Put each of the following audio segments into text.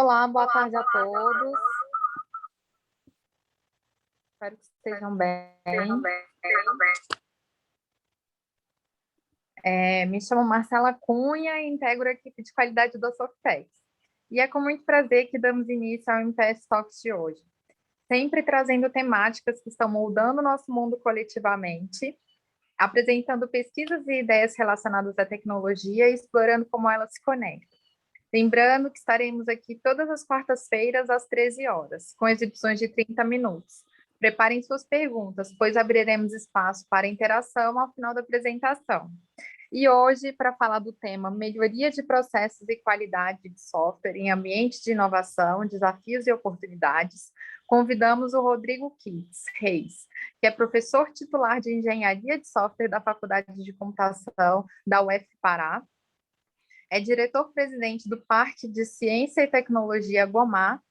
Olá, boa tarde a todos. Espero que estejam bem. Me chamo Marcela Cunha e integro a equipe de qualidade do Softex. E é com muito prazer que damos início ao MPS Talks de hoje, sempre trazendo temáticas que estão moldando o nosso mundo coletivamente, apresentando pesquisas e ideias relacionadas à tecnologia e explorando como elas se conectam. Lembrando que estaremos aqui todas as quartas-feiras às 13 horas, com exibições de 30 minutos. Preparem suas perguntas, pois abriremos espaço para interação ao final da apresentação. E hoje, para falar do tema melhoria de processos e qualidade de software em ambiente de inovação, desafios e oportunidades, convidamos o Rodrigo Reis, que é professor titular de Engenharia de Software da Faculdade de Computação da UF Pará, é diretor-presidente do Parque de Ciência e Tecnologia Gomar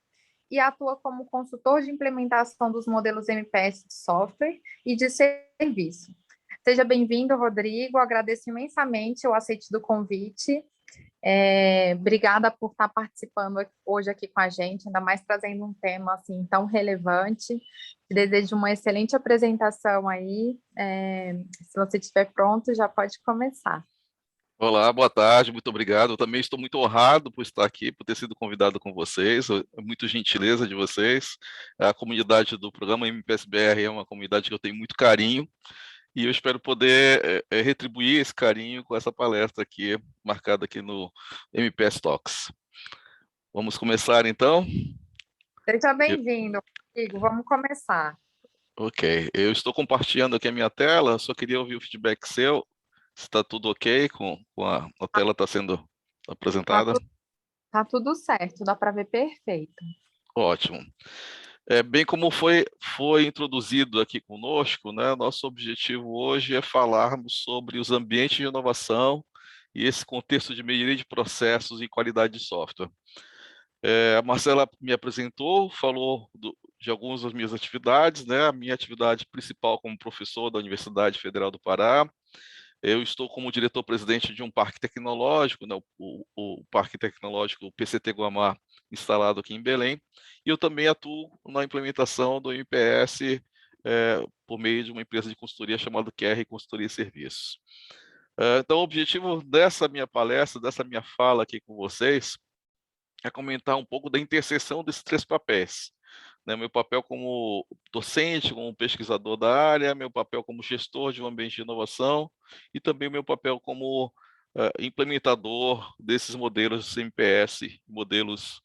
e atua como consultor de implementação dos modelos MPS de software e de serviço. Seja bem-vindo, Rodrigo. Agradeço imensamente o aceite do convite. Obrigada por estar participando hoje aqui com a gente, ainda mais trazendo um tema assim tão relevante. Desejo uma excelente apresentação aí. Se você estiver pronto, já pode começar. Olá, boa tarde, muito obrigado. Eu também estou muito honrado por estar aqui, por ter sido convidado com vocês. É muito gentileza de vocês. A comunidade do programa MPSBR é uma comunidade que eu tenho muito carinho e eu espero poder retribuir esse carinho com essa palestra aqui, marcada aqui no MPS Talks. Vamos começar, então? Seja bem-vindo, Rodrigo. Vamos começar. Ok, eu estou compartilhando aqui a minha tela, só queria ouvir o feedback seu. Está tudo ok com a tela está sendo apresentada? Tá tudo certo, dá para ver perfeito. Ótimo. Bem como foi introduzido aqui conosco, né, nosso objetivo hoje é falarmos sobre os ambientes de inovação e esse contexto de melhoria de processos e qualidade de software. A Marcela me apresentou, falou de algumas das minhas atividades, né, a minha atividade principal como professor da Universidade Federal do Pará. Eu estou como diretor-presidente de um parque tecnológico, né, o Parque Tecnológico PCT Guamá, instalado aqui em Belém, e eu também atuo na implementação do MPS por meio de uma empresa de consultoria chamada QR Consultoria e Serviços. Então, o objetivo dessa minha palestra, dessa minha fala aqui com vocês, é comentar um pouco da interseção desses três papéis. Né, meu papel como docente, como pesquisador da área, meu papel como gestor de um ambiente de inovação e também o meu papel como implementador desses modelos CMPS, modelos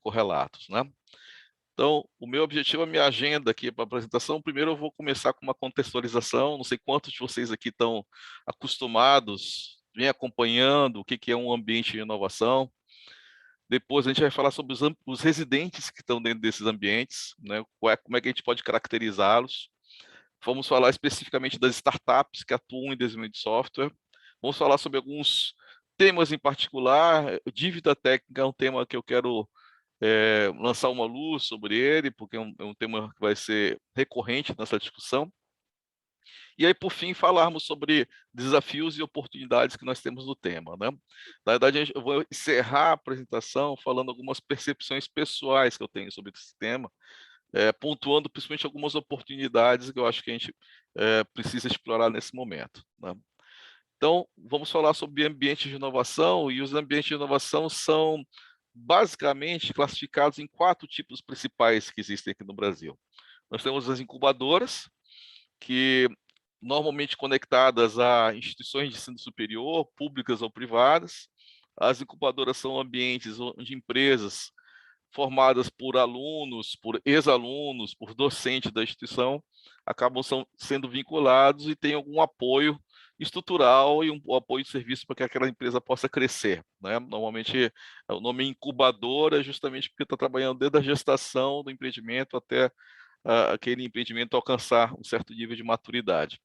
correlatos, né? Então, o meu objetivo, a minha agenda aqui para a apresentação, primeiro eu vou começar com uma contextualização, não sei quantos de vocês aqui estão acostumados, vem acompanhando o que é um ambiente de inovação. Depois a gente vai falar sobre os residentes que estão dentro desses ambientes, né? Como é que a gente pode caracterizá-los. Vamos falar especificamente das startups que atuam em desenvolvimento de software. Vamos falar sobre alguns temas em particular. Dívida técnica é um tema que eu quero lançar uma luz sobre ele, porque é um tema que vai ser recorrente nessa discussão. E aí, por fim, falarmos sobre desafios e oportunidades que nós temos no tema, né? Na verdade, eu vou encerrar a apresentação falando algumas percepções pessoais que eu tenho sobre esse tema, pontuando principalmente algumas oportunidades que eu acho que a gente precisa explorar nesse momento, né? Então, vamos falar sobre ambientes de inovação, e os ambientes de inovação são basicamente classificados em 4 tipos principais que existem aqui no Brasil. Nós temos as incubadoras, que normalmente conectadas a instituições de ensino superior, públicas ou privadas. As incubadoras são ambientes onde empresas formadas por alunos, por ex-alunos, por docentes da instituição, acabam sendo vinculados e têm algum apoio estrutural e um apoio de serviço para que aquela empresa possa crescer, né? Normalmente, o nome incubadora é justamente porque está trabalhando desde a gestação do empreendimento até aquele empreendimento alcançar um certo nível de maturidade.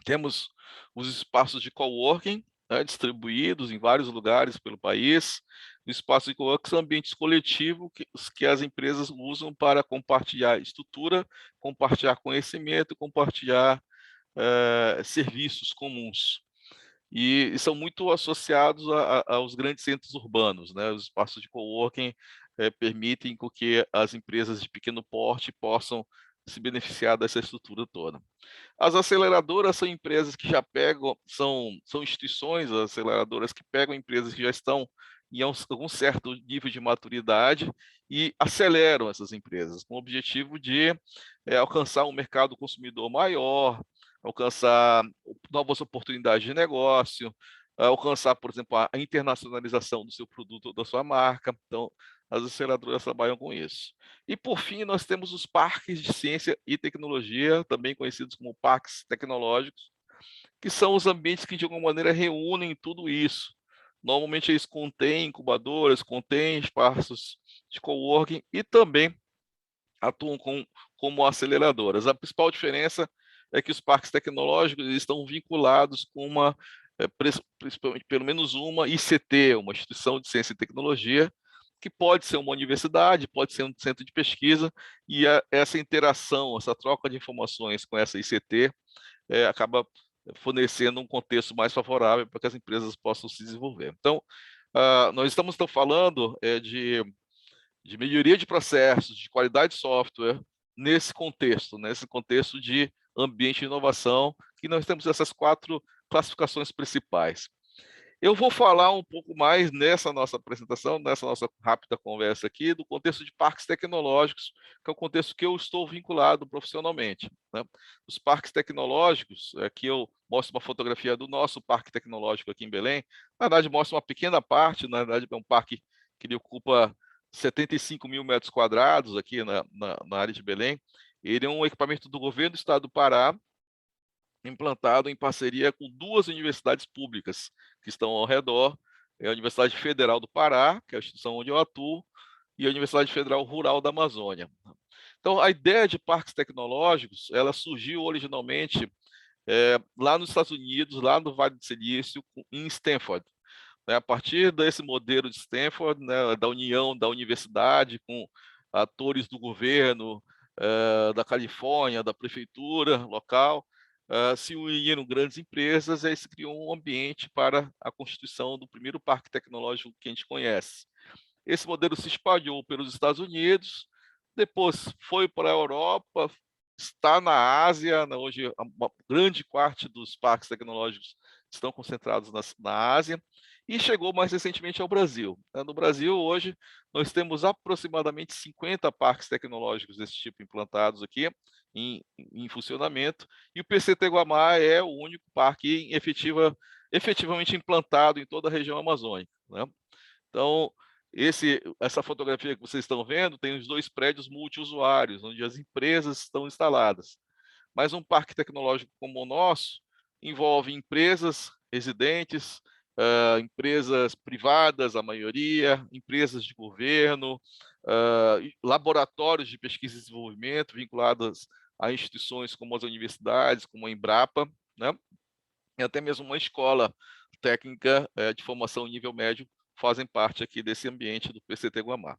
Temos os espaços de coworking, né, distribuídos em vários lugares pelo país. O espaço de coworking são ambientes coletivos que as empresas usam para compartilhar estrutura, compartilhar conhecimento, compartilhar serviços comuns. e são muito associados aos grandes centros urbanos, né? Os espaços de coworking permitem com que as empresas de pequeno porte possam se beneficiar dessa estrutura toda. As aceleradoras são empresas que já pegam, são instituições aceleradoras que pegam empresas que já estão em algum certo nível de maturidade e aceleram essas empresas, com o objetivo de alcançar um mercado consumidor maior, alcançar novas oportunidades de negócio, alcançar, por exemplo, a internacionalização do seu produto ou da sua marca. Então, as aceleradoras trabalham com isso. E, por fim, nós temos os parques de ciência e tecnologia, também conhecidos como parques tecnológicos, que são os ambientes que, de alguma maneira, reúnem tudo isso. Normalmente, eles contêm incubadoras, contêm espaços de coworking e também atuam como aceleradoras. A principal diferença é que os parques tecnológicos estão vinculados com principalmente, pelo menos uma ICT, uma instituição de ciência e tecnologia, que pode ser uma universidade, pode ser um centro de pesquisa, e essa interação, essa troca de informações com essa ICT acaba fornecendo um contexto mais favorável para que as empresas possam se desenvolver. Então, nós estamos falando de melhoria de processos, de qualidade de software, nesse contexto de ambiente de inovação, que nós temos essas 4 classificações principais. Eu vou falar um pouco mais nessa nossa apresentação, nessa nossa rápida conversa aqui, do contexto de parques tecnológicos, que é o contexto que eu estou vinculado profissionalmente, né? Os parques tecnológicos, aqui eu mostro uma fotografia do nosso parque tecnológico aqui em Belém, na verdade mostra uma pequena parte, na verdade é um parque que ele ocupa 75 mil metros quadrados aqui na área de Belém. Ele é um equipamento do governo do estado do Pará, implantado em parceria com 2 universidades públicas que estão ao redor, é a Universidade Federal do Pará, que é a instituição onde eu atuo, e a Universidade Federal Rural da Amazônia. Então, a ideia de parques tecnológicos, ela surgiu originalmente lá nos Estados Unidos, lá no Vale do Silício, em Stanford, né? A partir desse modelo de Stanford, né, da união da universidade com atores do governo, da Califórnia, da prefeitura local, se uniram grandes empresas e aí se criou um ambiente para a constituição do primeiro parque tecnológico que a gente conhece. Esse modelo se espalhou pelos Estados Unidos, depois foi para a Europa, está na Ásia, hoje uma grande parte dos parques tecnológicos estão concentrados na Ásia, e chegou mais recentemente ao Brasil. No Brasil, hoje, nós temos aproximadamente 50 parques tecnológicos desse tipo implantados aqui, em funcionamento, e o PCT Guamá é o único parque efetivamente implantado em toda a região amazônica, né? Então, essa fotografia que vocês estão vendo tem os 2 prédios multiusuários, onde as empresas estão instaladas. Mas um parque tecnológico como o nosso envolve empresas residentes, empresas privadas, a maioria, empresas de governo, laboratórios de pesquisa e desenvolvimento vinculadas a instituições como as universidades, como a Embrapa, né? E até mesmo uma escola técnica de formação nível médio fazem parte aqui desse ambiente do PCT Guamá.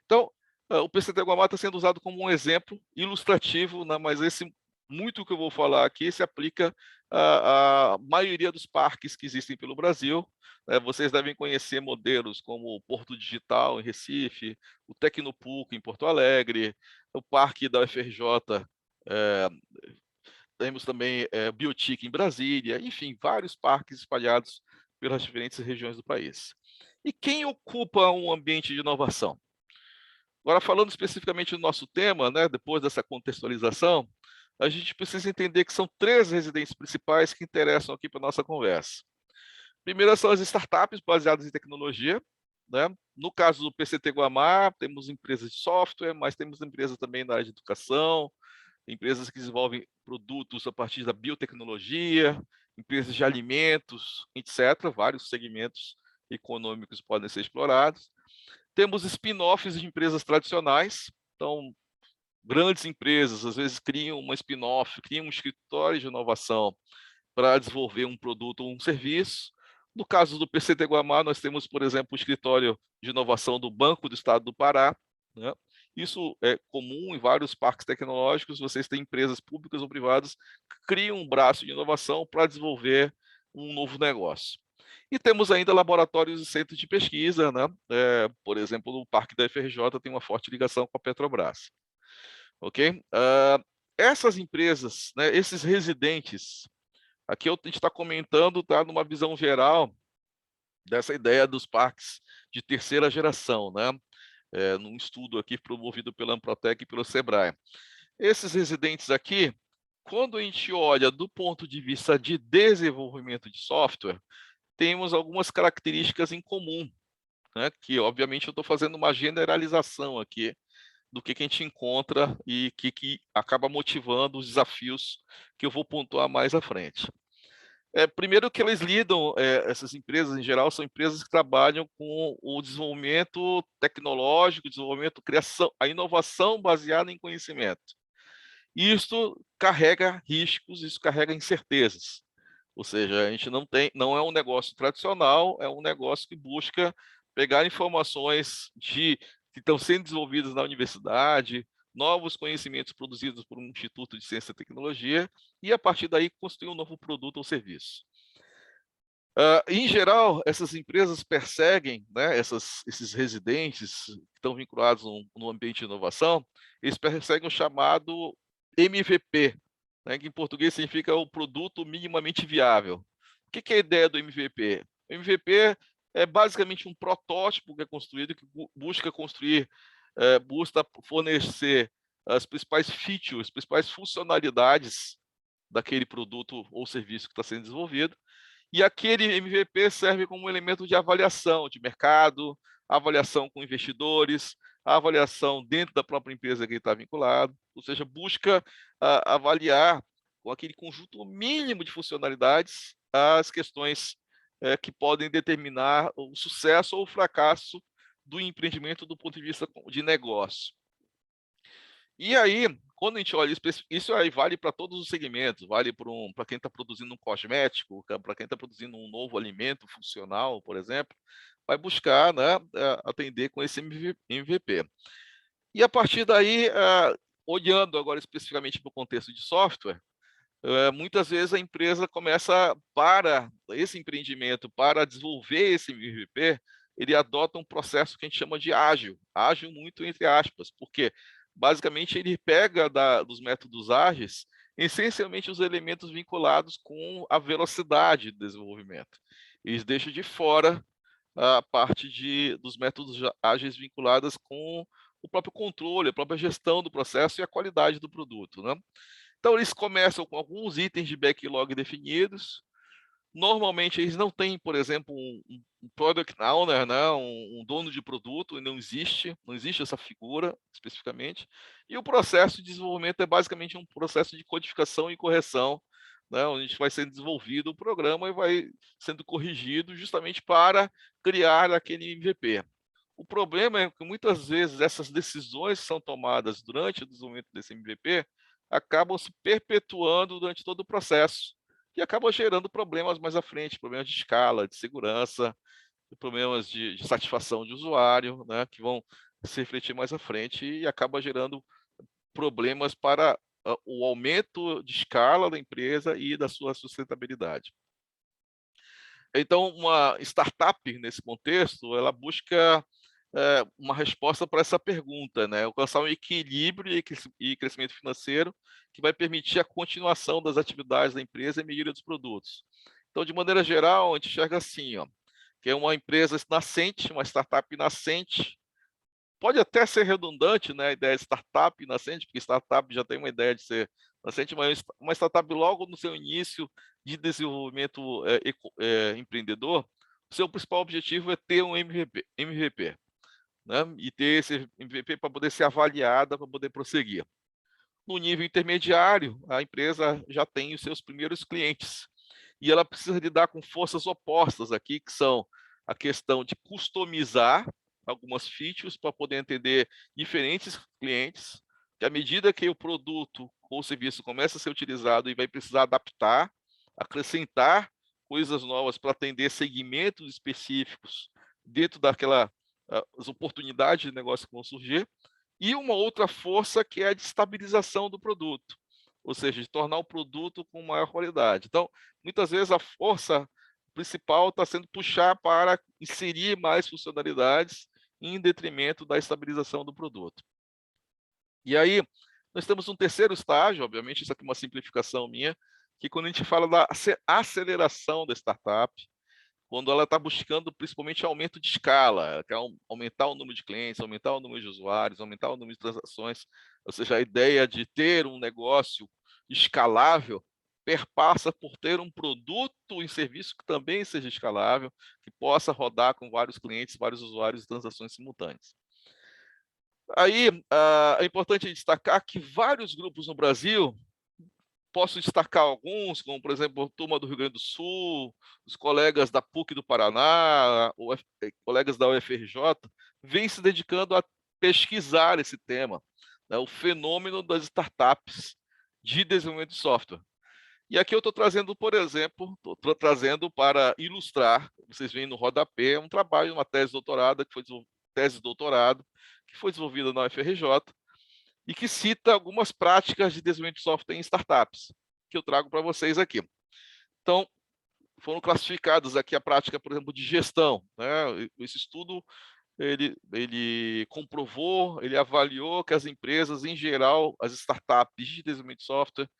Então, o PCT Guamá está sendo usado como um exemplo ilustrativo, né, mas muito que eu vou falar aqui se aplica à maioria dos parques que existem pelo Brasil. Vocês devem conhecer modelos como o Porto Digital, em Recife, o Tecnopuc, em Porto Alegre, o Parque da UFRJ, temos também Biotic em Brasília, enfim, vários parques espalhados pelas diferentes regiões do país. E quem ocupa um ambiente de inovação? Agora, falando especificamente do nosso tema, né, depois dessa contextualização, a gente precisa entender que são 3 residências principais que interessam aqui para a nossa conversa. Primeiro são as startups baseadas em tecnologia, né? No caso do PCT Guamá, temos empresas de software, mas temos empresas também na área de educação, empresas que desenvolvem produtos a partir da biotecnologia, empresas de alimentos, etc. Vários segmentos econômicos podem ser explorados. Temos spin-offs de empresas tradicionais, então, grandes empresas, às vezes, criam uma spin-off, criam um escritório de inovação para desenvolver um produto ou um serviço. No caso do PCT Guamá, nós temos, por exemplo, o escritório de inovação do Banco do Estado do Pará, né? Isso é comum em vários parques tecnológicos, vocês têm empresas públicas ou privadas que criam um braço de inovação para desenvolver um novo negócio. E temos ainda laboratórios e centros de pesquisa, né? Por exemplo, o Parque da FRJ tem uma forte ligação com a Petrobras. Ok? Essas empresas, né, esses residentes, aqui a gente está comentando, tá, numa visão geral dessa ideia dos parques de terceira geração, né? Num estudo aqui promovido pela Amprotec e pelo Sebrae. Esses residentes aqui, quando a gente olha do ponto de vista de desenvolvimento de software, temos algumas características em comum, né? Que obviamente eu estou fazendo uma generalização aqui do que a gente encontra e que acaba motivando os desafios que eu vou pontuar mais à frente. Primeiro que eles lidam, essas empresas em geral são empresas que trabalham com o desenvolvimento tecnológico, desenvolvimento, criação, a inovação baseada em conhecimento. Isso carrega riscos, isso carrega incertezas. Ou seja, a gente não é um negócio tradicional, é um negócio que busca pegar informações que estão sendo desenvolvidas na universidade, novos conhecimentos produzidos por um instituto de ciência e tecnologia, e a partir daí construir um novo produto ou serviço. Em geral, essas empresas perseguem, né, esses residentes que estão vinculados no ambiente de inovação, eles perseguem o chamado MVP, né, que em português significa o produto minimamente viável. O que é a ideia do MVP? O MVP é basicamente um protótipo que é construído, que busca construir, busca fornecer as principais features, as principais funcionalidades daquele produto ou serviço que está sendo desenvolvido, e aquele MVP serve como um elemento de avaliação de mercado, avaliação com investidores, avaliação dentro da própria empresa que ele está vinculado, ou seja, busca avaliar com aquele conjunto mínimo de funcionalidades as questões que podem determinar o sucesso ou o fracasso do empreendimento do ponto de vista de negócio. E aí, quando a gente olha isso aí vale para todos os segmentos, vale para quem está produzindo um cosmético, para quem está produzindo um novo alimento funcional, por exemplo, vai buscar, né, atender com esse MVP. E a partir daí, olhando agora especificamente para o contexto de software, muitas vezes a empresa começa, para esse empreendimento, para desenvolver esse MVP, ele adota um processo que a gente chama de ágil, ágil muito entre aspas, porque basicamente ele pega dos métodos ágeis essencialmente os elementos vinculados com a velocidade de desenvolvimento. Eles deixam de fora a parte dos métodos ágeis vinculadas com o próprio controle, a própria gestão do processo e a qualidade do produto, né? Então, eles começam com alguns itens de backlog definidos. Normalmente, eles não têm, por exemplo, um product owner, né? um dono de produto, não existe essa figura especificamente. E o processo de desenvolvimento é basicamente um processo de codificação e correção, né? Onde vai sendo desenvolvido o programa e vai sendo corrigido justamente para criar aquele MVP. O problema é que muitas vezes essas decisões que são tomadas durante o desenvolvimento desse MVP acabam se perpetuando durante todo o processo e acabam gerando problemas mais à frente, problemas de escala, de segurança, problemas de satisfação de usuário, né, que vão se refletir mais à frente e acaba gerando problemas para o aumento de escala da empresa e da sua sustentabilidade. Então, uma startup, nesse contexto, ela busca uma resposta para essa pergunta, né? Alcançar um equilíbrio e crescimento financeiro que vai permitir a continuação das atividades da empresa e melhoria dos produtos. Então, de maneira geral, a gente enxerga assim, ó, que é uma empresa nascente, uma startup nascente. Pode até ser redundante, né, a ideia de startup nascente, porque startup já tem uma ideia de ser nascente, mas uma startup logo no seu início de desenvolvimento empreendedor, o seu principal objetivo é ter um MVP, né, e ter esse MVP para poder ser avaliada, para poder prosseguir. No nível intermediário, a empresa já tem os seus primeiros clientes, e ela precisa lidar com forças opostas aqui, que são a questão de customizar algumas features para poder atender diferentes clientes, que à medida que o produto ou o serviço começa a ser utilizado e vai precisar adaptar, acrescentar coisas novas para atender segmentos específicos dentro as oportunidades de negócio que vão surgir, e uma outra força que é a de estabilização do produto. ou seja, de tornar o produto com maior qualidade. Então, muitas vezes a força principal está sendo puxar para inserir mais funcionalidades em detrimento da estabilização do produto. E aí, nós temos um terceiro estágio, obviamente, isso aqui é uma simplificação minha, que quando a gente fala da aceleração da startup, quando ela está buscando principalmente aumento de escala, ela quer aumentar o número de clientes, aumentar o número de usuários, aumentar o número de transações, ou seja, a ideia de ter um negócio escalável perpassa por ter um produto e serviço que também seja escalável, que possa rodar com vários clientes, vários usuários e transações simultâneas. Aí, é importante destacar que vários grupos no Brasil, posso destacar alguns, como, por exemplo, a turma do Rio Grande do Sul, os colegas da PUC do Paraná, colegas da UFRJ, vêm se dedicando a pesquisar esse tema, né, o fenômeno das startups de desenvolvimento de software. E aqui eu estou trazendo, por exemplo, estou trazendo para ilustrar, vocês veem no rodapé, um trabalho, uma tese de doutorado, que foi desenvolvida na UFRJ, e que cita algumas práticas de desenvolvimento de software em startups, que eu trago para vocês aqui. Então, foram classificadas aqui a prática, por exemplo, de gestão, né? Esse estudo, ele comprovou, ele avaliou que as empresas, em geral, as startups de desenvolvimento de software,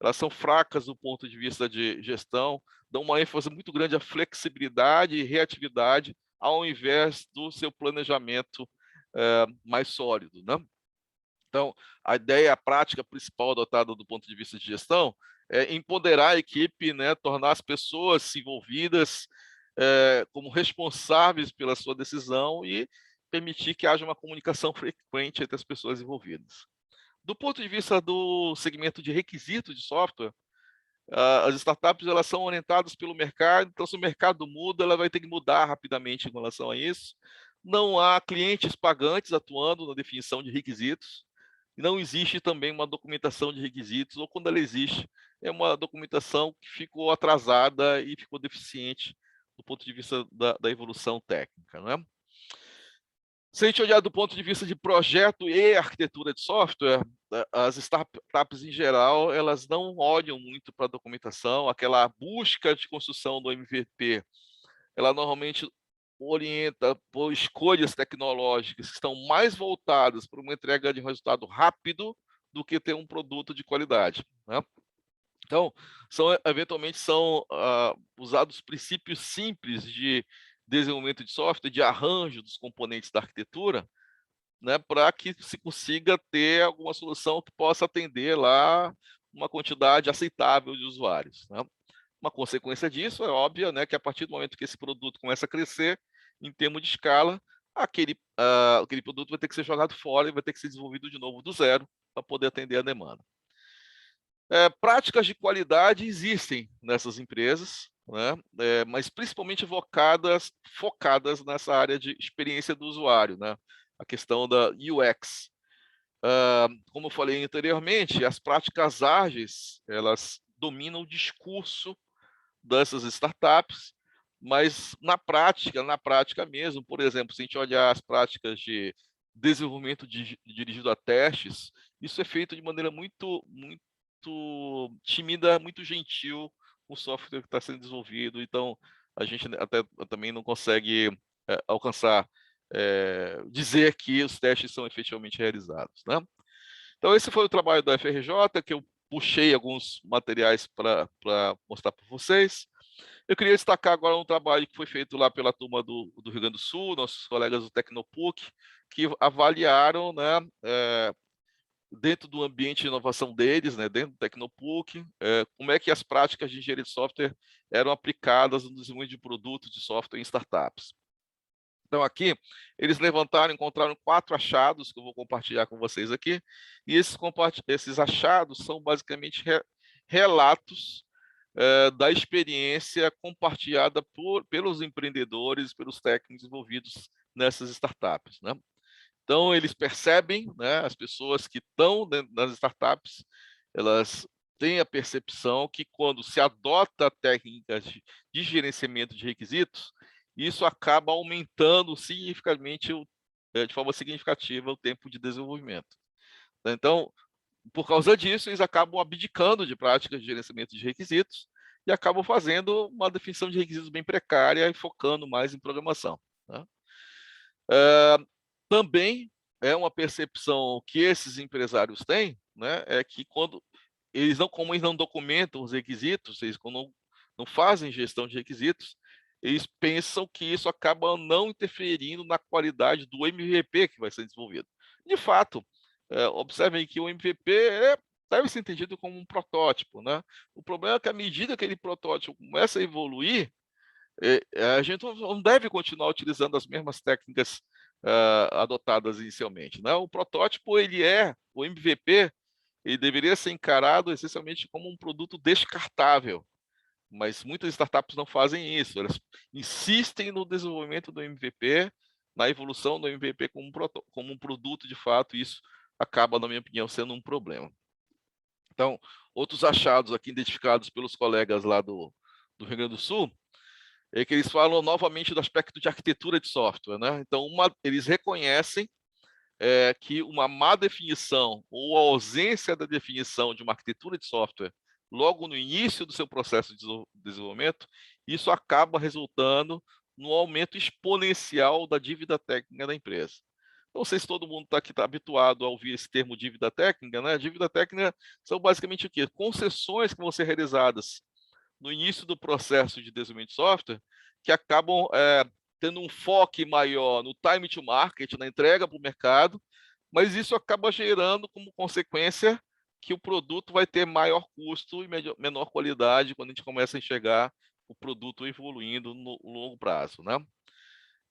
elas são fracas do ponto de vista de gestão, dão uma ênfase muito grande à flexibilidade e reatividade, ao invés do seu planejamento mais sólido, né? Então, a ideia, a prática principal adotada do ponto de vista de gestão é empoderar a equipe, né, tornar as pessoas envolvidas como responsáveis pela sua decisão e permitir que haja uma comunicação frequente entre as pessoas envolvidas. Do ponto de vista do segmento de requisitos de software, as startups elas são orientadas pelo mercado, então se o mercado muda, ela vai ter que mudar rapidamente em relação a isso. Não há clientes pagantes atuando na definição de requisitos, não existe também uma documentação de requisitos, ou quando ela existe, é uma documentação que ficou atrasada e ficou deficiente do ponto de vista da evolução técnica, né? Se a gente olhar do ponto de vista de projeto e arquitetura de software, as startups em geral, elas não olham muito para a documentação, aquela busca de construção do MVP, ela normalmente orienta por escolhas tecnológicas que estão mais voltadas para uma entrega de resultado rápido do que ter um produto de qualidade, né? Então, eventualmente são usados princípios simples de desenvolvimento de software, de arranjo dos componentes da arquitetura, né, para que se consiga ter alguma solução que possa atender lá uma quantidade aceitável de usuários, né? Uma consequência disso é óbvia, né, que a partir do momento que esse produto começa a crescer em termos de escala, aquele produto vai ter que ser jogado fora e vai ter que ser desenvolvido de novo do zero para poder atender a demanda. Práticas de qualidade existem nessas empresas, né, mas principalmente focadas nessa área de experiência do usuário, né, a questão da UX. Como eu falei anteriormente, as práticas ágeis, elas dominam o discurso dessas startups, mas na prática mesmo, por exemplo, se a gente olhar as práticas de desenvolvimento dirigido a testes, isso é feito de maneira muito tímida, muito gentil com o software que está sendo desenvolvido, então a gente até também não consegue alcançar, dizer que os testes são efetivamente realizados, né? Então esse foi o trabalho da FRJ, que eu puxei alguns materiais para mostrar para vocês. Eu queria destacar agora um trabalho que foi feito lá pela turma do Rio Grande do Sul, nossos colegas do Tecnopuc, que avaliaram, né, dentro do ambiente de inovação deles, né, dentro do Tecnopuc, como é que as práticas de engenharia de software eram aplicadas no desenvolvimento de produtos de software em startups. Então, aqui, eles encontraram 4 achados, que eu vou compartilhar com vocês aqui, e esses achados são basicamente relatos da experiência compartilhada pelos empreendedores, pelos técnicos envolvidos nessas startups, né? Então, eles percebem, né, as pessoas que estão dentro das startups, elas têm a percepção que quando se adota técnicas de gerenciamento de requisitos, isso acaba aumentando significativamente, de forma significativa, o tempo de desenvolvimento. Então, por causa disso, eles acabam abdicando de práticas de gerenciamento de requisitos e acabam fazendo uma definição de requisitos bem precária e focando mais em programação, né? Também é uma percepção que esses empresários têm, né, é que quando como eles não documentam os requisitos, eles não fazem gestão de requisitos, eles pensam que isso acaba não interferindo na qualidade do MVP que vai ser desenvolvido. De fato, observem que o MVP deve ser entendido como um protótipo, né? O problema é que à medida que aquele protótipo começa a evoluir, a gente não deve continuar utilizando as mesmas técnicas adotadas inicialmente, né? O protótipo, o MVP, ele deveria ser encarado essencialmente como um produto descartável, mas muitas startups não fazem isso, elas insistem no desenvolvimento do MVP, na evolução do MVP como um produto de fato, e isso acaba, na minha opinião, sendo um problema. Então, outros achados aqui identificados pelos colegas lá do Rio Grande do Sul, é que eles falam novamente do aspecto de arquitetura de software, né? Então, eles reconhecem que uma má definição ou a ausência da definição de uma arquitetura de software logo no início do seu processo de desenvolvimento, isso acaba resultando no aumento exponencial da dívida técnica da empresa. Não sei se todo mundo aqui está habituado a ouvir esse termo dívida técnica, né? Dívida técnica são basicamente o quê? Concessões que vão ser realizadas no início do processo de desenvolvimento de software, que acabam tendo um foco maior no time to market, na entrega para o mercado, mas isso acaba gerando como consequência que o produto vai ter maior custo e menor qualidade quando a gente começa a enxergar o produto evoluindo no longo prazo, né?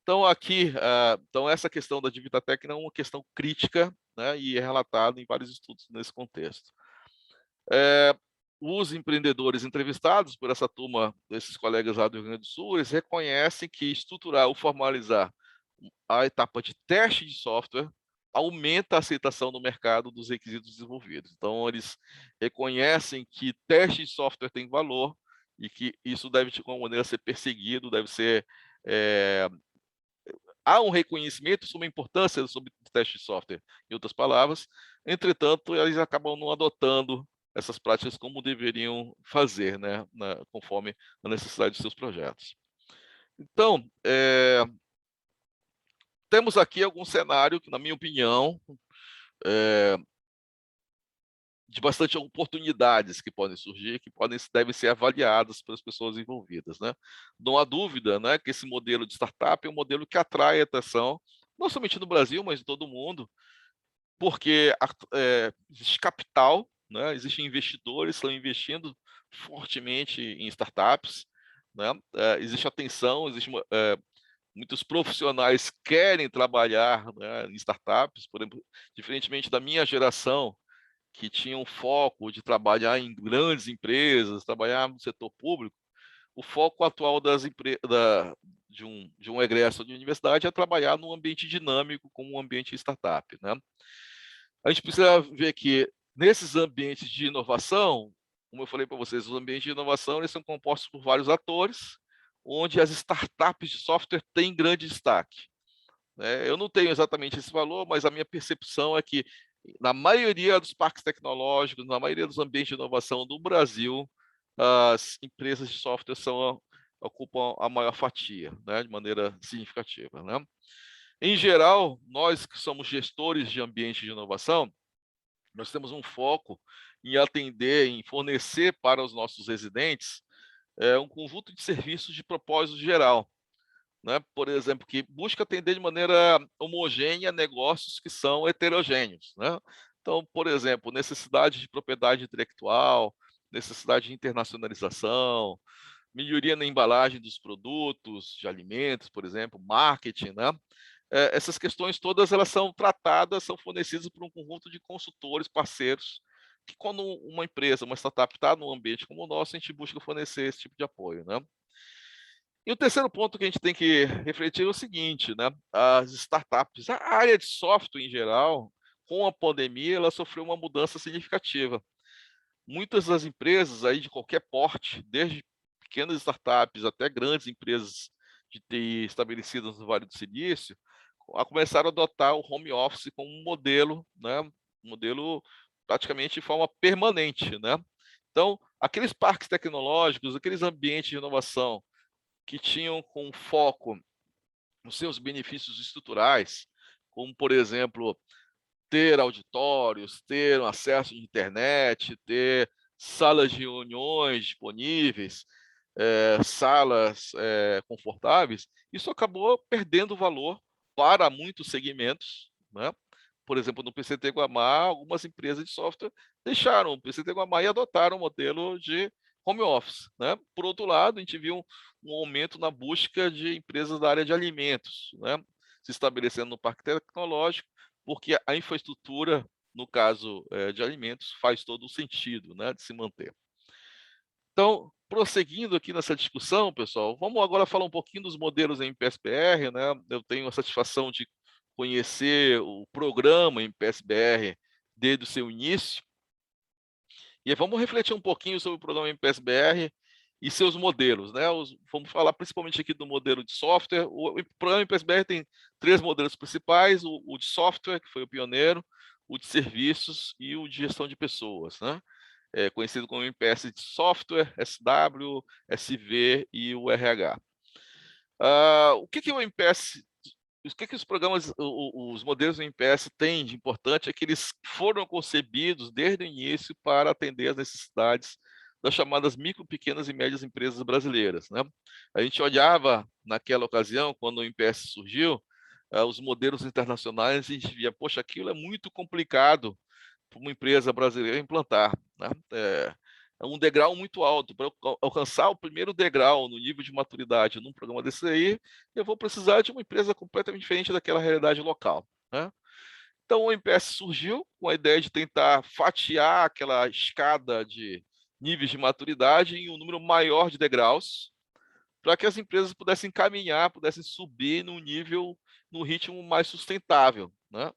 Então, aqui, então essa questão da dívida técnica é uma questão crítica, né, e é relatada em vários estudos nesse contexto. Os empreendedores entrevistados por essa turma, desses colegas lá do Rio Grande do Sul, eles reconhecem que estruturar ou formalizar a etapa de teste de software aumenta a aceitação no mercado dos requisitos desenvolvidos. Então, eles reconhecem que teste de software tem valor e que isso deve, de alguma maneira, ser perseguido, deve ser... há um reconhecimento sobre a importância sobre teste de software, em outras palavras, entretanto, eles acabam não adotando essas práticas como deveriam fazer, né, conforme a necessidade de seus projetos. Então, temos aqui algum cenário que, na minha opinião, de bastante oportunidades que podem surgir, que devem ser avaliadas pelas pessoas envolvidas, né? Não há dúvida, né, que esse modelo de startup é um modelo que atrai atenção, não somente no Brasil, mas em todo o mundo, porque existe capital, né? Existem investidores que estão investindo fortemente em startups, né? Existe atenção, muitos profissionais querem trabalhar, né, em startups, por exemplo, diferentemente da minha geração, que tinha um foco de trabalhar em grandes empresas, trabalhar no setor público, o foco atual de um egresso de universidade é trabalhar num ambiente dinâmico, como um ambiente startup, né? A gente precisa ver que nesses ambientes de inovação, como eu falei para vocês, os ambientes de inovação eles são compostos por vários atores, onde as startups de software têm grande destaque, né? Eu não tenho exatamente esse valor, mas a minha percepção é que na maioria dos parques tecnológicos, na maioria dos ambientes de inovação do Brasil, as empresas de software ocupam a maior fatia, né, de maneira significativa, né? Em geral, nós que somos gestores de ambiente de inovação, nós temos um foco em atender, em fornecer para os nossos residentes um conjunto de serviços de propósito geral, né? Por exemplo, que busca atender de maneira homogênea negócios que são heterogêneos, né? Então, por exemplo, necessidade de propriedade intelectual, necessidade de internacionalização, melhoria na embalagem dos produtos, de alimentos, por exemplo, marketing, né? Essas questões todas elas são tratadas, são fornecidas por um conjunto de consultores, parceiros, que quando uma empresa, uma startup está num ambiente como o nosso, a gente busca fornecer esse tipo de apoio, né? E o terceiro ponto que a gente tem que refletir é o seguinte, né? As startups, a área de software em geral, com a pandemia, ela sofreu uma mudança significativa. Muitas das empresas aí de qualquer porte, desde pequenas startups até grandes empresas de TI estabelecidas no Vale do Silício, começaram a adotar o home office como um modelo, né? Um modelo praticamente de forma permanente, né? Então, aqueles parques tecnológicos, aqueles ambientes de inovação que tinham com foco nos seus benefícios estruturais, como, por exemplo, ter auditórios, ter um acesso de internet, ter salas de reuniões disponíveis, salas confortáveis, isso acabou perdendo valor para muitos segmentos, né? Por exemplo, no PCT Guamá, algumas empresas de software deixaram o PCT Guamá e adotaram o modelo de home office, né? Por outro lado, a gente viu um aumento na busca de empresas da área de alimentos, né? Se estabelecendo no parque tecnológico, porque a infraestrutura, no caso de alimentos, faz todo o sentido, né, de se manter. Então, prosseguindo aqui nessa discussão, pessoal, vamos agora falar um pouquinho dos modelos em PSBR, né? Eu tenho a satisfação de conhecer o programa em PSBR desde o seu início. E aí vamos refletir um pouquinho sobre o programa em PSBR e seus modelos, né? Vamos falar principalmente aqui do modelo de software. O programa em PSBR tem 3 modelos principais: o de software, que foi o pioneiro, o de serviços e o de gestão de pessoas, né? Conhecido como MPS de software, SW, SV e o RH. O que o MPS, o que os programas, os modelos do MPS têm de importante é que eles foram concebidos desde o início para atender às necessidades das chamadas micro, pequenas e médias empresas brasileiras, né? A gente olhava naquela ocasião, quando o MPS surgiu, os modelos internacionais, e a gente via, poxa, aquilo é muito complicado para uma empresa brasileira implantar, né? É um degrau muito alto. Para alcançar o primeiro degrau no nível de maturidade num programa desse aí, eu vou precisar de uma empresa completamente diferente daquela realidade local, né? Então, o MPS surgiu com a ideia de tentar fatiar aquela escada de níveis de maturidade em um número maior de degraus, para que as empresas pudessem caminhar, pudessem subir no nível, no ritmo mais sustentável, né?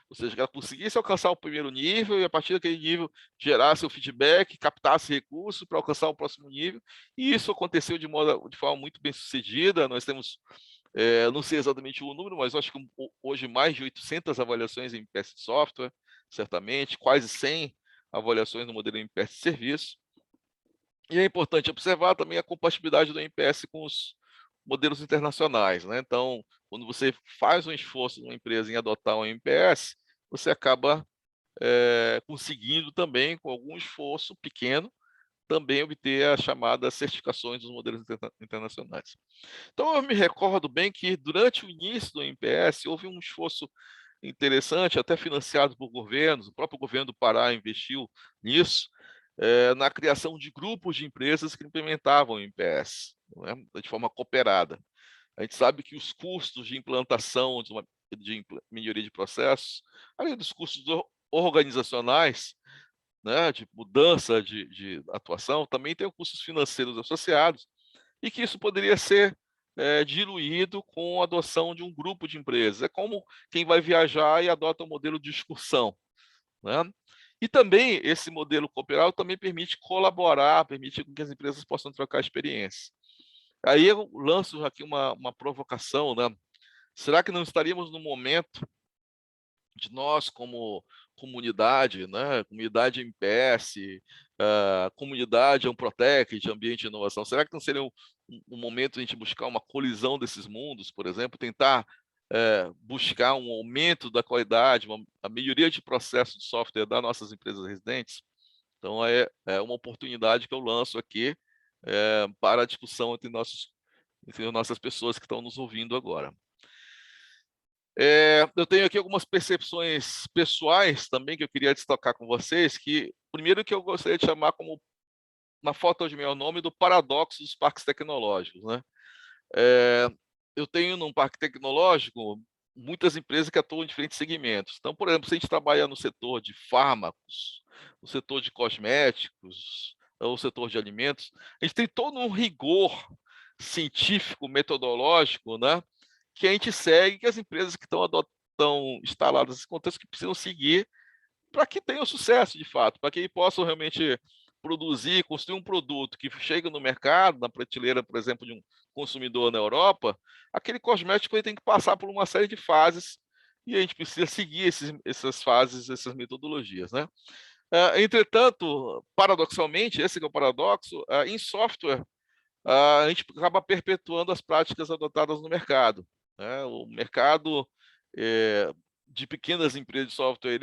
Ou seja, que ela conseguisse alcançar o primeiro nível e, a partir daquele nível, gerasse o feedback, captasse recursos para alcançar o próximo nível. E isso aconteceu de forma muito bem sucedida. Nós temos, não sei exatamente o número, mas eu acho que hoje mais de 800 avaliações em MPS de software, certamente, quase 100 avaliações no modelo MPS de serviço. E é importante observar também a compatibilidade do MPS com os modelos internacionais, né? Então, quando você faz um esforço numa empresa em adotar um MPS, você acaba conseguindo também, com algum esforço pequeno, também obter as chamadas certificações dos modelos internacionais. Então, eu me recordo bem que, durante o início do MPS, houve um esforço interessante, até financiado por governos, o próprio governo do Pará investiu nisso, na criação de grupos de empresas que implementavam o MPS, né, de forma cooperada. A gente sabe que os custos de implantação de melhoria de processos, além dos custos organizacionais, né, de mudança de atuação, também tem os custos financeiros associados, e que isso poderia ser diluído com a adoção de um grupo de empresas. É como quem vai viajar e adota o modelo de excursão, né? E também esse modelo cooperado também permite colaborar, permite que as empresas possam trocar experiências. Aí eu lanço aqui uma provocação, né? Será que não estaríamos no momento de nós, como comunidade, né? Comunidade MPS, comunidade Unprotect, de ambiente de inovação, será que não seria um momento de a gente buscar uma colisão desses mundos, por exemplo, tentar buscar um aumento da qualidade, a melhoria de processo de software das nossas empresas residentes? Então, é uma oportunidade que eu lanço aqui para a discussão entre nossas pessoas que estão nos ouvindo agora. Eu tenho aqui algumas percepções pessoais também que eu queria destacar com vocês, que primeiro que eu gostaria de chamar como, na foto de meu nome, do paradoxo dos parques tecnológicos, né? Eu tenho num parque tecnológico muitas empresas que atuam em diferentes segmentos. Então, por exemplo, se a gente trabalha no setor de fármacos, no setor de cosméticos, ou setor de alimentos, a gente tem todo um rigor científico, metodológico, né, que a gente segue, que as empresas que estão instaladas nesse contexto que precisam seguir para que tenham sucesso de fato, para que possam realmente produzir, construir um produto que chega no mercado, na prateleira, por exemplo, de um consumidor na Europa. Aquele cosmético ele tem que passar por uma série de fases e a gente precisa seguir essas fases, essas metodologias, né? Entretanto, paradoxalmente, esse que é o paradoxo, em software, a gente acaba perpetuando as práticas adotadas no mercado, né? O mercado de pequenas empresas de software,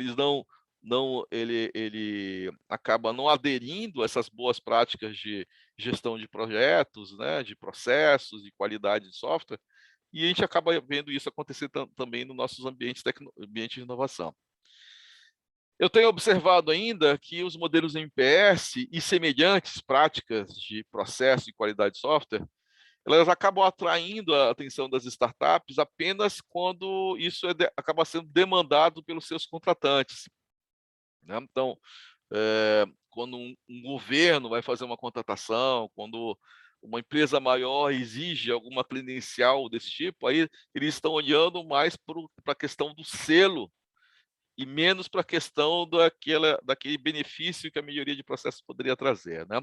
ele acaba não aderindo a essas boas práticas de gestão de projetos, né, de processos, de qualidade de software, e a gente acaba vendo isso acontecer também nos nossos ambientes de inovação. Eu tenho observado ainda que os modelos MPS e semelhantes práticas de processo e qualidade de software, elas acabam atraindo a atenção das startups apenas quando isso acaba sendo demandado pelos seus contratantes, né? Então, quando um governo vai fazer uma contratação, quando uma empresa maior exige alguma credencial desse tipo, aí eles estão olhando mais para a questão do selo e menos para a questão daquele benefício que a melhoria de processos poderia trazer, né?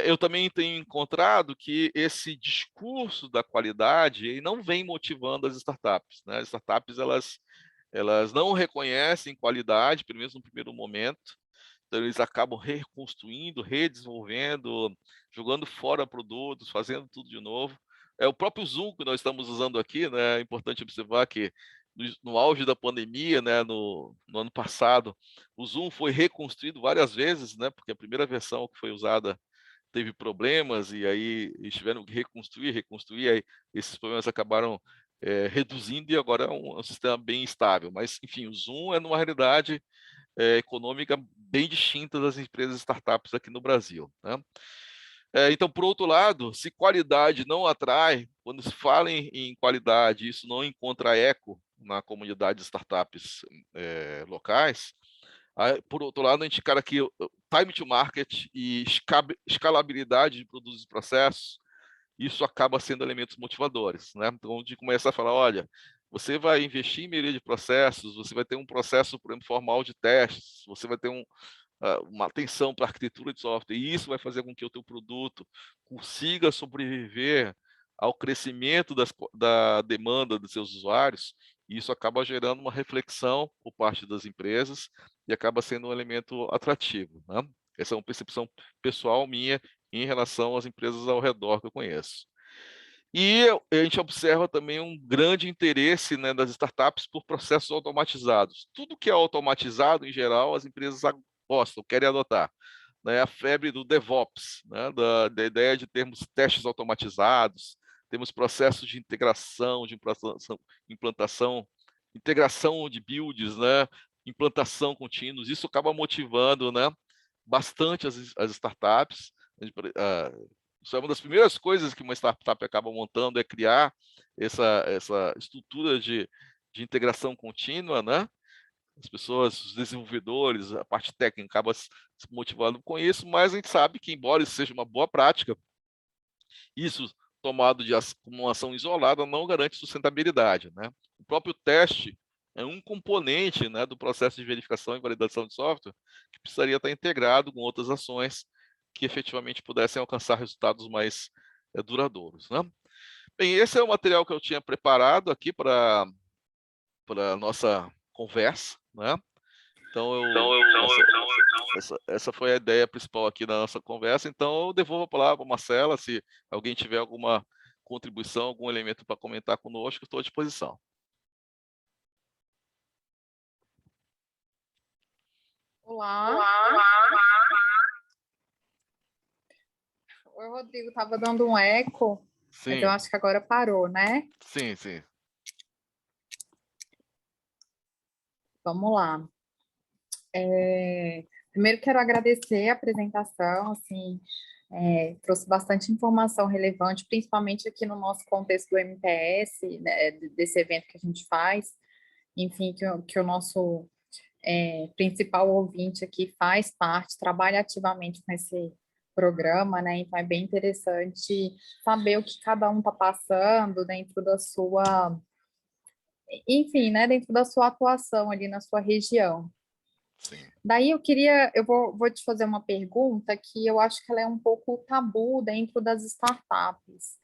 Eu também tenho encontrado que esse discurso da qualidade ele não vem motivando as startups, né? As startups elas não reconhecem qualidade, pelo menos no primeiro momento, então eles acabam reconstruindo, redesenvolvendo, jogando fora produtos, fazendo tudo de novo. O próprio Zoom que nós estamos usando aqui, né? É importante observar que no auge da pandemia, né, no ano passado, o Zoom foi reconstruído várias vezes, né? Porque a primeira versão que foi usada teve problemas e aí eles tiveram que reconstruir, aí esses problemas acabaram reduzindo e agora é um sistema bem estável. Mas, enfim, o Zoom é numa realidade econômica bem distinta das empresas startups aqui no Brasil, né? Então, por outro lado, se qualidade não atrai, quando se fala em qualidade, isso não encontra eco na comunidade de startups locais, aí, por outro lado, a gente encara que o time to market e escalabilidade de produtos e processos, isso acaba sendo elementos motivadores, né? Então, de começar a falar, olha, você vai investir em melhoria de processos, você vai ter um processo, por exemplo, formal de testes, você vai ter uma atenção para a arquitetura de software, e isso vai fazer com que o teu produto consiga sobreviver ao crescimento da demanda dos seus usuários, e isso acaba gerando uma reflexão por parte das empresas e acaba sendo um elemento atrativo, né? Essa é uma percepção pessoal minha em relação às empresas ao redor que eu conheço. E a gente observa também um grande interesse, né, das startups por processos automatizados. Tudo que é automatizado, em geral, as empresas gostam, querem adotar, né? A febre do DevOps, né? Da ideia de termos testes automatizados, temos processos de integração, de implantação, integração de builds, né? Implantação contínua. Isso acaba motivando, né, bastante as startups. Isso é uma das primeiras coisas que uma startup acaba montando, é criar essa estrutura de integração contínua, né? As pessoas, os desenvolvedores, a parte técnica acaba se motivando com isso, mas a gente sabe que, embora isso seja uma boa prática, isso tomado como uma ação isolada não garante sustentabilidade, né? O próprio teste é um componente, né, do processo de verificação e validação de software que precisaria estar integrado com outras ações que efetivamente pudessem alcançar resultados mais duradouros, né? Bem, esse é o material que eu tinha preparado aqui para a nossa conversa, né? Então, essa foi a ideia principal aqui da nossa conversa. Então, eu devolvo a palavra para a Marcela, se alguém tiver alguma contribuição, algum elemento para comentar conosco, estou à disposição. Olá. Oi, Rodrigo, estava dando um eco, mas eu Sim, acho que agora parou, né? sim, sim. Vamos lá. Primeiro quero agradecer a apresentação, assim, trouxe bastante informação relevante, principalmente aqui no nosso contexto do MPS, né, desse evento que a gente faz, enfim, que o nosso principal ouvinte aqui faz parte, trabalha ativamente com esse programa, né? Então é bem interessante saber o que cada um está passando dentro da sua, enfim, né? Dentro da sua atuação ali na sua região. Sim. Daí eu vou te fazer uma pergunta que eu acho que ela é um pouco tabu dentro das startups.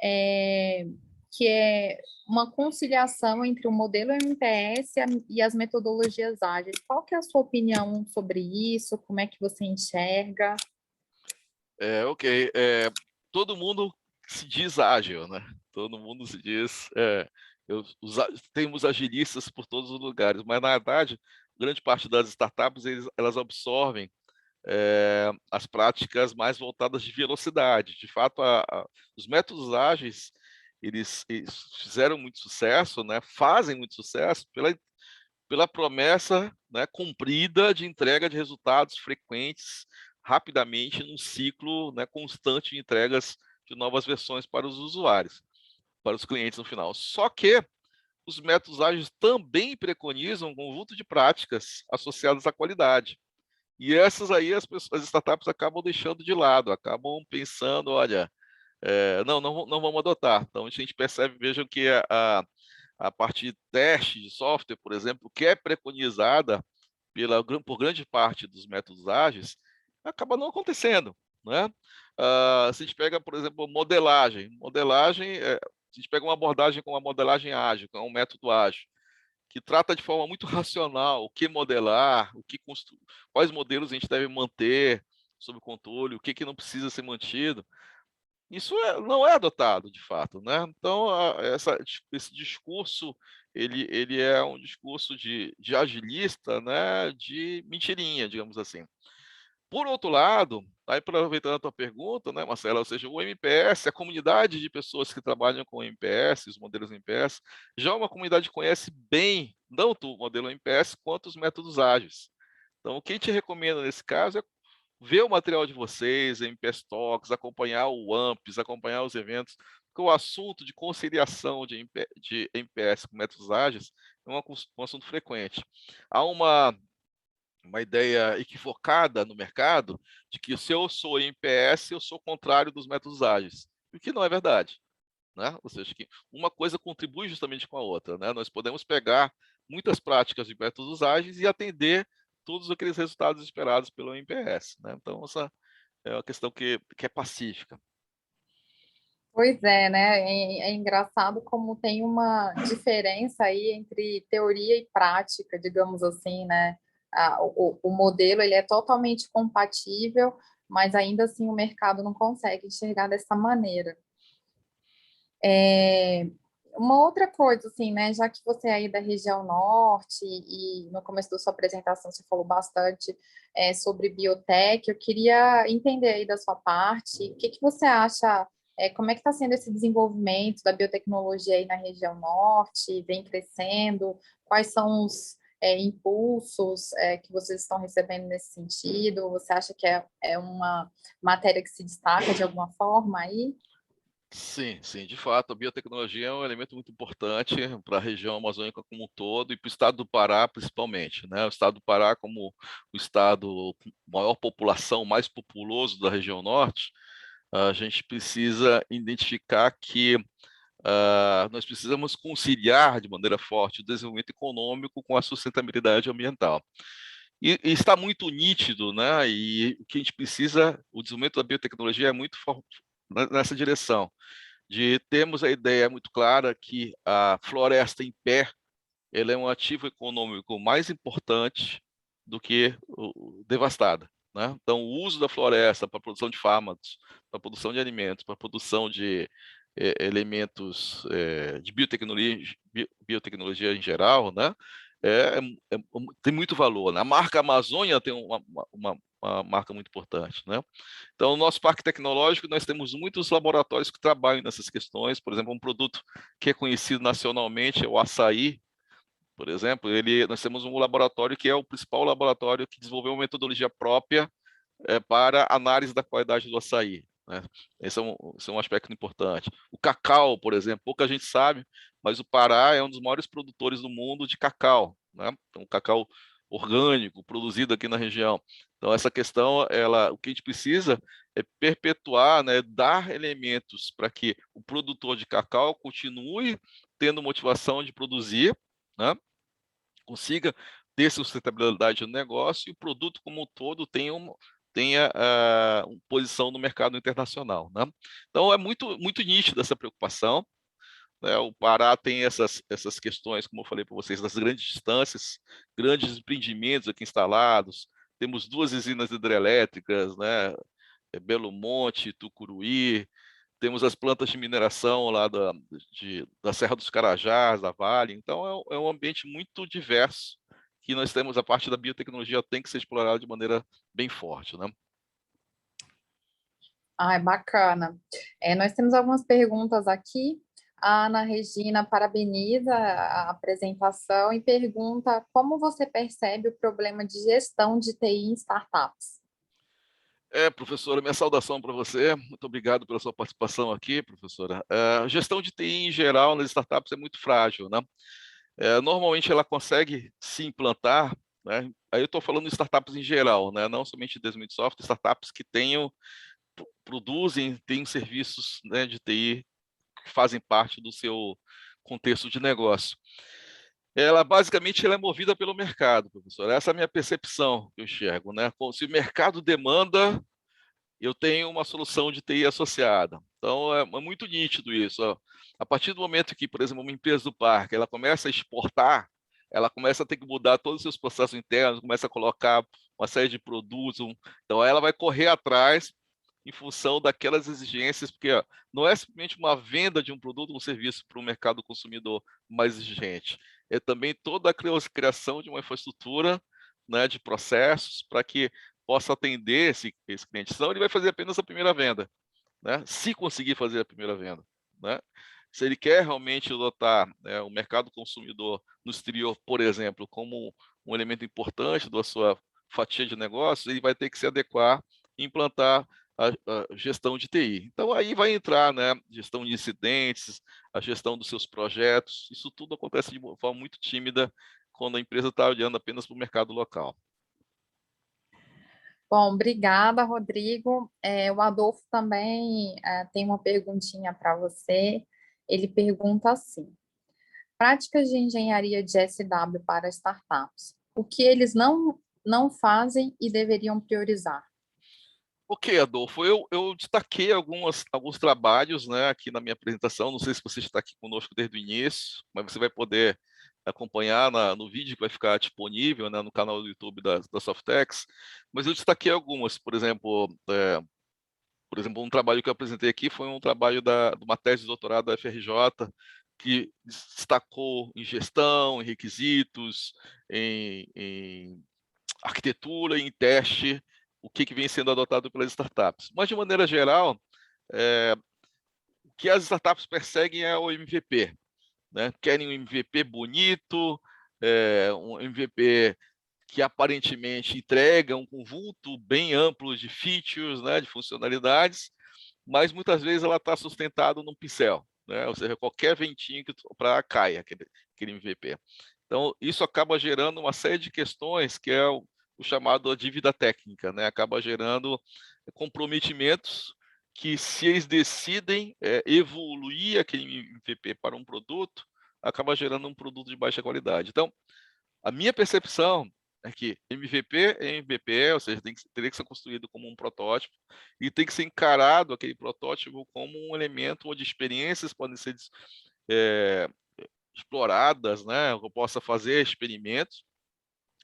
É, que é uma conciliação entre o modelo MPS e as metodologias ágeis. Qual que é a sua opinião sobre isso? Como é que você enxerga? Ok. Todo mundo se diz ágil, né? Todo mundo se diz. Temos agilistas por todos os lugares, mas na verdade, grande parte das startups elas absorvem as práticas mais voltadas de velocidade. De fato, os métodos ágeis eles fizeram muito sucesso, né? Fazem muito sucesso pela promessa, né, cumprida de entrega de resultados frequentes, rapidamente, num ciclo, né, constante de entregas de novas versões para os usuários, para os clientes no final. Só que os métodos ágeis também preconizam um conjunto de práticas associadas à qualidade. E essas aí as startups acabam deixando de lado, acabam pensando, olha, não vamos adotar. Então a gente percebe, vejam que a parte de teste de software, por exemplo, que é preconizada por grande parte dos métodos ágeis, acaba não acontecendo, né? Se a gente pega, por exemplo, modelagem, se a gente pega uma abordagem como a modelagem ágil, que é um método ágil, que trata de forma muito racional o que modelar, quais modelos a gente deve manter sob controle, o que não precisa ser mantido. Isso não é adotado, de fato, né? Então, esse discurso, ele é um discurso de agilista, né? De mentirinha, digamos assim. Por outro lado, aí aproveitando a tua pergunta, né, Marcela, ou seja, o MPS, a comunidade de pessoas que trabalham com MPS, os modelos MPS, já é uma comunidade que conhece bem, tanto o modelo MPS quanto os métodos ágeis. Então, o que a gente recomenda nesse caso é ver o material de vocês, MPS Talks, acompanhar o AMPs, acompanhar os eventos, porque o assunto de conciliação de MPS com métodos ágeis é um assunto frequente. Há uma ideia equivocada no mercado de que se eu sou MPS, eu sou contrário dos métodos ágeis, o que não é verdade, né? Ou seja, que uma coisa contribui justamente com a outra, né? Nós podemos pegar muitas práticas de métodos ágeis e atender todos aqueles resultados esperados pelo MPS, né? Então, essa é uma questão que é pacífica. Pois é, né? É engraçado como tem uma diferença aí entre teoria e prática, digamos assim, né? O modelo ele é totalmente compatível, mas ainda assim o mercado não consegue enxergar dessa maneira. Uma outra coisa, assim, né? Já que você é aí da região norte e no começo da sua apresentação você falou bastante sobre biotech, eu queria entender aí da sua parte, o que que você acha, como é que está sendo esse desenvolvimento da biotecnologia aí na região norte? Vem crescendo? Quais são os impulsos que vocês estão recebendo nesse sentido? Você acha que é uma matéria que se destaca de alguma forma aí? Sim, sim, de fato, a biotecnologia é um elemento muito importante para a região amazônica como um todo e para o estado do Pará, principalmente, né? O estado do Pará, como o estado com maior população, mais populoso da região norte, a gente precisa identificar que nós precisamos conciliar de maneira forte o desenvolvimento econômico com a sustentabilidade ambiental. E está muito nítido, né? E o que a gente precisa, o desenvolvimento da biotecnologia é muito nessa direção de termos a ideia muito clara que a floresta em pé ele é um ativo econômico mais importante do que devastada, né? Então, o uso da floresta para a produção de fármacos, para a produção de alimentos, para a produção de elementos de biotecnologia em geral, né? É, tem muito valor, né? A marca Amazônia tem uma marca muito importante, né? Então, no nosso parque tecnológico, nós temos muitos laboratórios que trabalham nessas questões. Por exemplo, um produto que é conhecido nacionalmente é o açaí, por exemplo. Nós temos um laboratório que é o principal laboratório que desenvolveu uma metodologia própria para análise da qualidade do açaí, né? Esse é um aspecto importante. O cacau, por exemplo, pouca gente sabe, mas o Pará é um dos maiores produtores do mundo de cacau, né? Então, cacau orgânico produzido aqui na região. Então, essa questão, o que a gente precisa é perpetuar, né, dar elementos para que o produtor de cacau continue tendo motivação de produzir, né? Consiga ter sustentabilidade no negócio e o produto como um todo tenha posição no mercado internacional, né? Então, é muito, muito nítido essa preocupação. né? O Pará tem essas questões, como eu falei para vocês, das grandes distâncias, grandes empreendimentos aqui instalados. Temos 2 usinas hidrelétricas, né? Belo Monte, Tucuruí. Temos as plantas de mineração lá da Serra dos Carajás, da Vale. Então, é um ambiente muito diverso que nós temos. A parte da biotecnologia tem que ser explorada de maneira bem forte, né? Ai, bacana. Nós temos algumas perguntas aqui. A Ana Regina parabeniza a apresentação e pergunta como você percebe o problema de gestão de TI em startups. Professora, minha saudação para você. Muito obrigado pela sua participação aqui, professora. A gestão de TI em geral nas startups é muito frágil, né? Normalmente ela consegue se implantar, né? Aí eu estou falando de startups em geral, né? Não somente de desenvolvimento de software, startups que têm serviços, né, de TI que fazem parte do seu contexto de negócio. Ela é movida pelo mercado, professor. Essa é a minha percepção que eu enxergo, né? Se o mercado demanda, eu tenho uma solução de TI associada. Então, é muito nítido isso. Ó. A partir do momento que, por exemplo, uma empresa do parque, ela começa a exportar, ela começa a ter que mudar todos os seus processos internos, começa a colocar uma série de produtos. Então, ela vai correr atrás em função daquelas exigências, porque ó, não é simplesmente uma venda de um produto ou um serviço para o mercado consumidor mais exigente, é também toda a criação de uma infraestrutura, né, de processos para que possa atender esse cliente. Senão ele vai fazer apenas a primeira venda, né, se conseguir fazer a primeira venda, né? Se ele quer realmente adotar, né, o mercado consumidor no exterior, por exemplo, como um elemento importante da sua fatia de negócios, ele vai ter que se adequar e implantar a gestão de TI. Então, aí vai entrar, né, gestão de incidentes, a gestão dos seus projetos. Isso tudo acontece de forma muito tímida quando a empresa está olhando apenas para o mercado local. Bom, obrigada, Rodrigo. O Adolfo também tem uma perguntinha para você. Ele pergunta assim: práticas de engenharia de SW para startups. O que eles não fazem e deveriam priorizar? Ok, Adolfo, eu destaquei alguns trabalhos, né, aqui na minha apresentação. Não sei se você está aqui conosco desde o início, mas você vai poder acompanhar no vídeo que vai ficar disponível, né, no canal do YouTube da Softex. Mas eu destaquei algumas, por exemplo, um trabalho que eu apresentei aqui foi um trabalho de uma tese de doutorado da FRJ, que destacou em gestão, em requisitos, em arquitetura e em teste, o que vem sendo adotado pelas startups. Mas, de maneira geral, o que as startups perseguem é o MVP, né? Querem um MVP bonito, um MVP que aparentemente entrega um conjunto bem amplo de features, né, de funcionalidades, mas muitas vezes ela está sustentada num pincel, né? Ou seja, qualquer ventinho que para cai aquele MVP. Então, isso acaba gerando uma série de questões que é o chamado a dívida técnica, né? Acaba gerando comprometimentos que, se eles decidem evoluir aquele MVP para um produto, acaba gerando um produto de baixa qualidade. Então, a minha percepção é que MVP é MVP, ou seja, teria que ser construído como um protótipo e tem que ser encarado aquele protótipo como um elemento onde experiências podem ser é, exploradas, né? Eu possa fazer experimentos.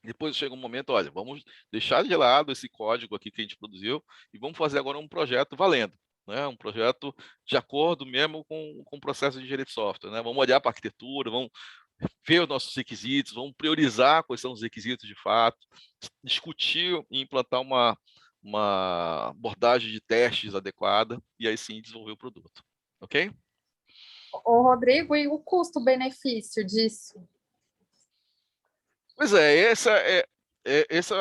Depois chega um momento, olha, vamos deixar de lado esse código aqui que a gente produziu e vamos fazer agora um projeto valendo, né? Um projeto de acordo mesmo com o processo de engenharia de software, né? Vamos olhar para a arquitetura, vamos ver os nossos requisitos, vamos priorizar quais são os requisitos de fato, discutir e implantar uma abordagem de testes adequada e aí sim desenvolver o produto, ok? Ô, Rodrigo, e o custo-benefício disso? Pois essa é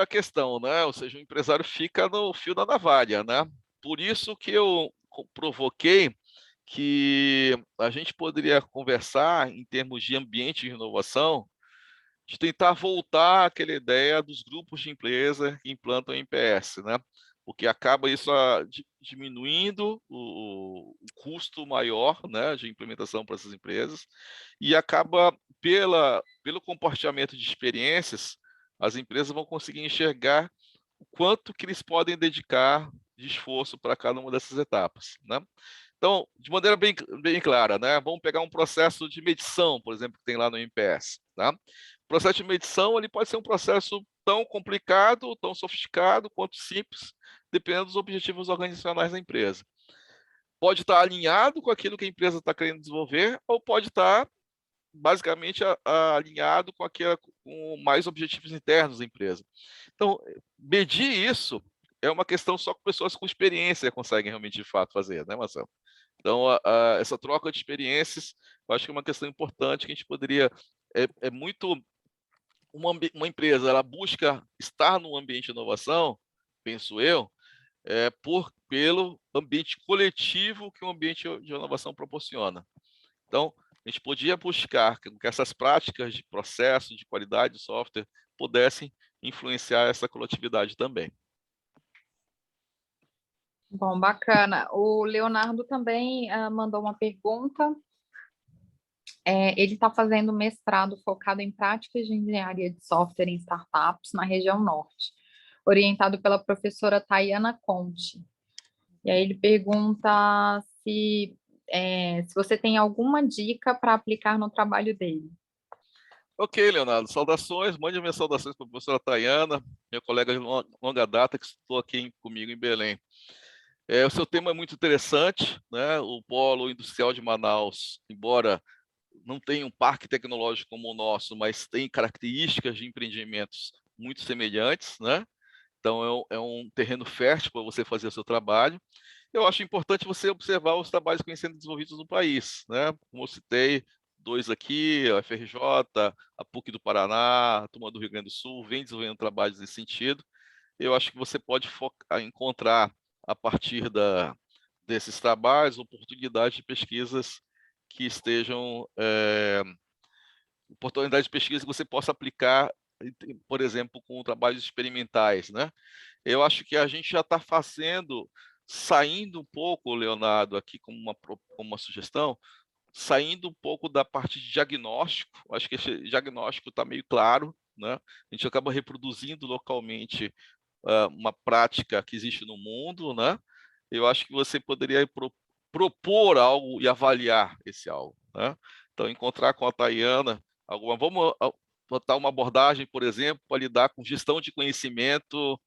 a questão, né? Ou seja, o empresário fica no fio da navalha, né? Por isso que eu provoquei que a gente poderia conversar em termos de ambiente de inovação, de tentar voltar àquela ideia dos grupos de empresa que implantam MPS, né? Porque acaba isso diminuindo o custo maior, né, de implementação para essas empresas e acaba, pelo compartilhamento de experiências, as empresas vão conseguir enxergar o quanto que eles podem dedicar de esforço para cada uma dessas etapas, né? Então, de maneira bem clara, né? Vamos pegar um processo de medição, por exemplo, que tem lá no MPS. Tá? O processo de medição ele pode ser um processo tão complicado, tão sofisticado, quanto simples, dependendo dos objetivos organizacionais da empresa. Pode estar alinhado com aquilo que a empresa está querendo desenvolver, ou pode estar basicamente alinhado com mais objetivos internos da empresa. Então, medir isso é uma questão só que pessoas com experiência conseguem realmente, de fato, fazer, né, Marcelo? Então, essa troca de experiências, eu acho que é uma questão importante que a gente poderia... É muito... Uma empresa, ela busca estar num ambiente de inovação, penso eu, pelo ambiente coletivo que o ambiente de inovação proporciona. Então, a gente podia buscar que essas práticas de processo, de qualidade de software, pudessem influenciar essa coletividade também. Bom, bacana. O Leonardo também mandou uma pergunta. Ele está fazendo mestrado focado em práticas de engenharia de software em startups na região norte, orientado pela professora Tayana Conte. E aí ele pergunta se você tem alguma dica para aplicar no trabalho dele. Ok, Leonardo, saudações, mande minhas saudações para a professora Tayana, minha colega de longa data que estou aqui comigo em Belém. O seu tema é muito interessante, né? O Polo Industrial de Manaus, embora não tenha um parque tecnológico como o nosso, mas tem características de empreendimentos muito semelhantes, né? Então, é um terreno fértil para você fazer o seu trabalho. Eu acho importante você observar os trabalhos que vêm sendo desenvolvidos no país, né? Como eu citei, dois aqui, a FRJ, a PUC do Paraná, a Turma do Rio Grande do Sul, vem desenvolvendo trabalhos nesse sentido. Eu acho que você pode encontrar, a partir desses trabalhos, oportunidades de pesquisas que estejam... oportunidades de pesquisa que você possa aplicar, por exemplo, com trabalhos experimentais, né? Eu acho que a gente já está fazendo, saindo um pouco, Leonardo, aqui como uma sugestão, saindo um pouco da parte de diagnóstico. Acho que esse diagnóstico está meio claro, né? A gente acaba reproduzindo localmente uma prática que existe no mundo, né? Eu acho que você poderia propor algo e avaliar esse algo, né? Então, encontrar com a Tayana vamos botar uma abordagem, por exemplo, para lidar com gestão de conhecimento,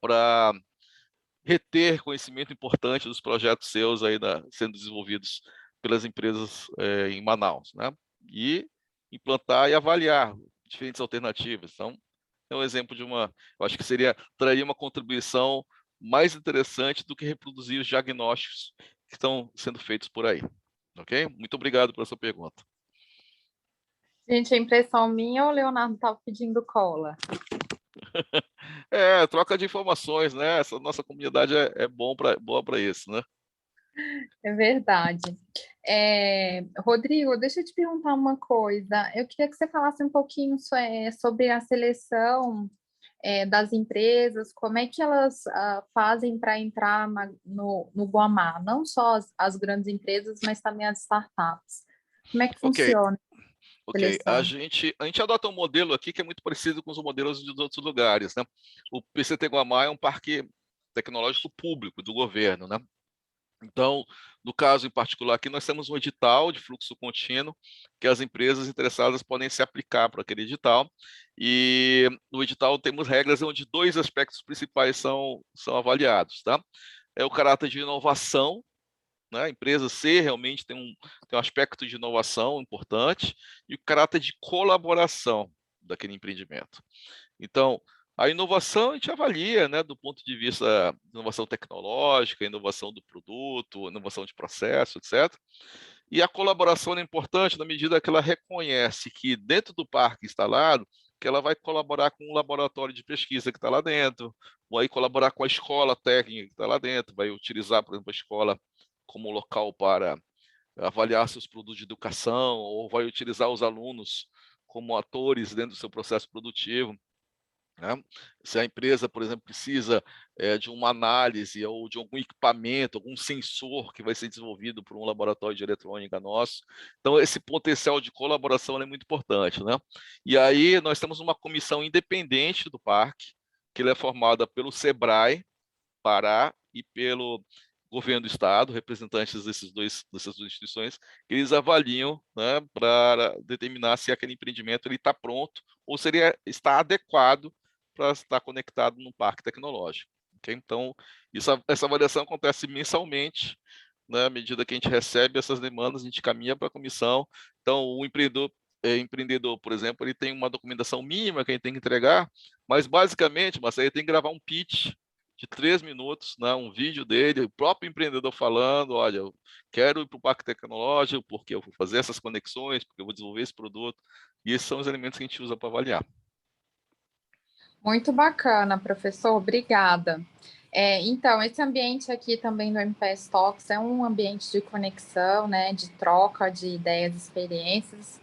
para reter conhecimento importante dos projetos seus aí sendo desenvolvidos pelas empresas em Manaus, né? E implantar e avaliar diferentes alternativas. Então, é um exemplo eu acho que traria uma contribuição mais interessante do que reproduzir os diagnósticos que estão sendo feitos por aí. Ok? Muito obrigado pela sua pergunta. Gente, a impressão minha ou o Leonardo estava pedindo cola? Troca de informações, né? Essa nossa comunidade boa para isso, né? É verdade. Rodrigo, deixa eu te perguntar uma coisa. Eu queria que você falasse um pouquinho sobre a seleção das empresas, como é que elas fazem para entrar no Guamá, não só as grandes empresas, mas também as startups. Como é que Ok, funciona a ok. A seleção? gente adota um modelo aqui que é muito parecido com os modelos dos outros lugares, né? O PCT Guamá é um parque tecnológico público do governo, né? Então, no caso em particular aqui, nós temos um edital de fluxo contínuo que as empresas interessadas podem se aplicar para aquele edital. E no edital temos regras onde dois aspectos principais são avaliados, tá? É o caráter de inovação, né? A empresa ser realmente tem um aspecto de inovação importante, e o caráter de colaboração daquele empreendimento. Então, a inovação a gente avalia, né, do ponto de vista de inovação tecnológica, inovação do produto, inovação de processo, etc. E a colaboração é importante na medida que ela reconhece que dentro do parque instalado, que ela vai colaborar com um laboratório de pesquisa que está lá dentro, vai colaborar com a escola técnica que está lá dentro, vai utilizar, por exemplo, a escola como local para avaliar seus produtos de educação, ou vai utilizar os alunos como atores dentro do seu processo produtivo, né? Se a empresa, por exemplo, precisa de uma análise ou de algum equipamento, algum sensor que vai ser desenvolvido por um laboratório de eletrônica nosso. Então, esse potencial de colaboração é muito importante, né? E aí, nós temos uma comissão independente do parque, que ela é formada pelo SEBRAE, Pará, e pelo governo do Estado, representantes dessas duas instituições, eles avaliam, né, para determinar se aquele empreendimento está pronto ou se ele está adequado para estar conectado num parque tecnológico. Okay? Então, essa avaliação acontece mensalmente, né, à medida que a gente recebe essas demandas, a gente caminha para a comissão. Então, o empreendedor, por exemplo, ele tem uma documentação mínima que ele tem que entregar, mas basicamente, ele tem que gravar um pitch de 3 minutos, né, um vídeo dele, o próprio empreendedor falando, olha, eu quero ir para o parque tecnológico porque eu vou fazer essas conexões, porque eu vou desenvolver esse produto, e esses são os elementos que a gente usa para avaliar. Muito bacana, professor, obrigada. Então, esse ambiente aqui também do MPS Talks é um ambiente de conexão, né, de troca de ideias e experiências,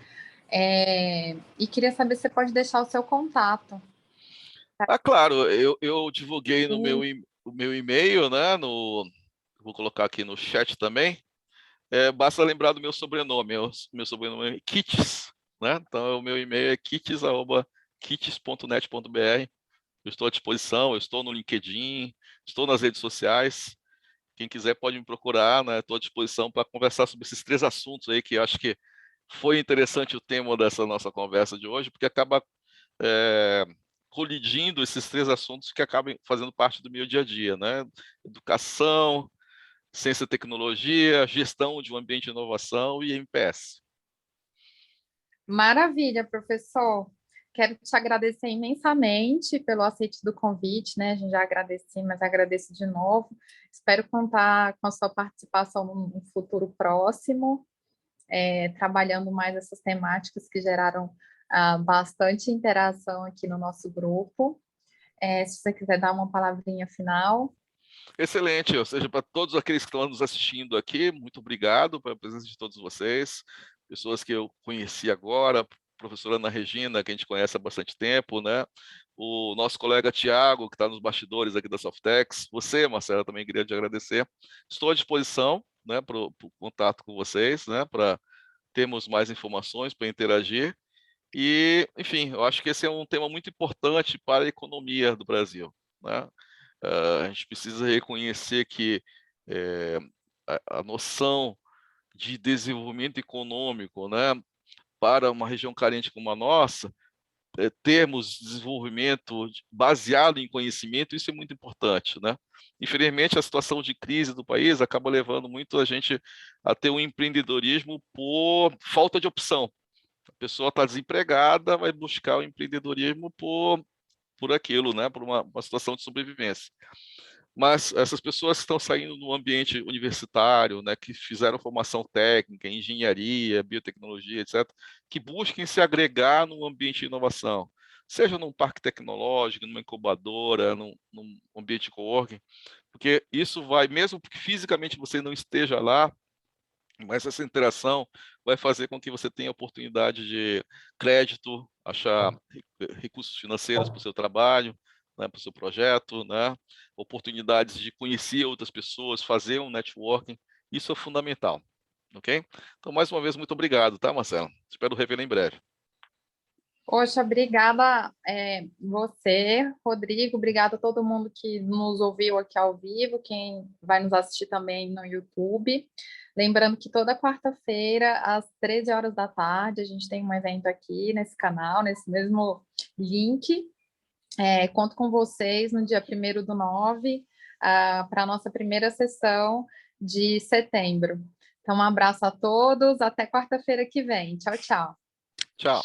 e queria saber se você pode deixar o seu contato. Claro, eu divulguei no o meu e-mail, né, vou colocar aqui no chat também, basta lembrar do meu sobrenome, meu sobrenome é Kitts, né, então o meu e-mail é kitts@kitts.net.br. Eu estou à disposição, eu estou no LinkedIn, estou nas redes sociais. Quem quiser pode me procurar, né? Estou à disposição para conversar sobre esses 3 assuntos aí, que eu acho que foi interessante o tema dessa nossa conversa de hoje, porque acaba colidindo esses 3 assuntos que acabam fazendo parte do meu dia a dia, né? Educação, ciência e tecnologia, gestão de um ambiente de inovação e MPS. Maravilha, professor. Quero te agradecer imensamente pelo aceite do convite, né? A gente já agradeci, mas agradeço de novo. Espero contar com a sua participação num futuro próximo, trabalhando mais essas temáticas que geraram bastante interação aqui no nosso grupo. Se você quiser dar uma palavrinha final. Excelente, ou seja, para todos aqueles que estão nos assistindo aqui, muito obrigado pela presença de todos vocês, pessoas que eu conheci agora, professora Ana Regina, que a gente conhece há bastante tempo, né? O nosso colega Tiago, que está nos bastidores aqui da Softex, você, Marcela, também queria te agradecer. Estou à disposição, né, para o contato com vocês, né, para termos mais informações, para interagir. E, enfim, eu acho que esse é um tema muito importante para a economia do Brasil, né? A gente precisa reconhecer que a noção de desenvolvimento econômico, né, para uma região carente como a nossa, termos desenvolvimento baseado em conhecimento, isso é muito importante, né? Infelizmente, a situação de crise do país acaba levando muito a gente a ter um empreendedorismo por falta de opção. A pessoa está desempregada, vai buscar o empreendedorismo por aquilo, né? Por uma situação de sobrevivência. Mas essas pessoas que estão saindo do ambiente universitário, né, que fizeram formação técnica, engenharia, biotecnologia, etc., que busquem se agregar no ambiente de inovação, seja num parque tecnológico, numa incubadora, num ambiente de coworking, porque isso vai, mesmo que fisicamente você não esteja lá, mas essa interação vai fazer com que você tenha oportunidade de crédito, achar recursos financeiros para o seu trabalho, né, para o seu projeto, né, oportunidades de conhecer outras pessoas, fazer um networking. Isso é fundamental, ok? Então, mais uma vez, muito obrigado, tá, Marcelo? Espero revê-lo em breve. Poxa, obrigada você, Rodrigo, obrigada a todo mundo que nos ouviu aqui ao vivo, quem vai nos assistir também no YouTube. Lembrando que toda quarta-feira, às 13 horas da tarde, a gente tem um evento aqui nesse canal, nesse mesmo link. Conto com vocês no dia 1º do 9, para a nossa primeira sessão de setembro. Então, um abraço a todos, até quarta-feira que vem. Tchau, tchau. Tchau.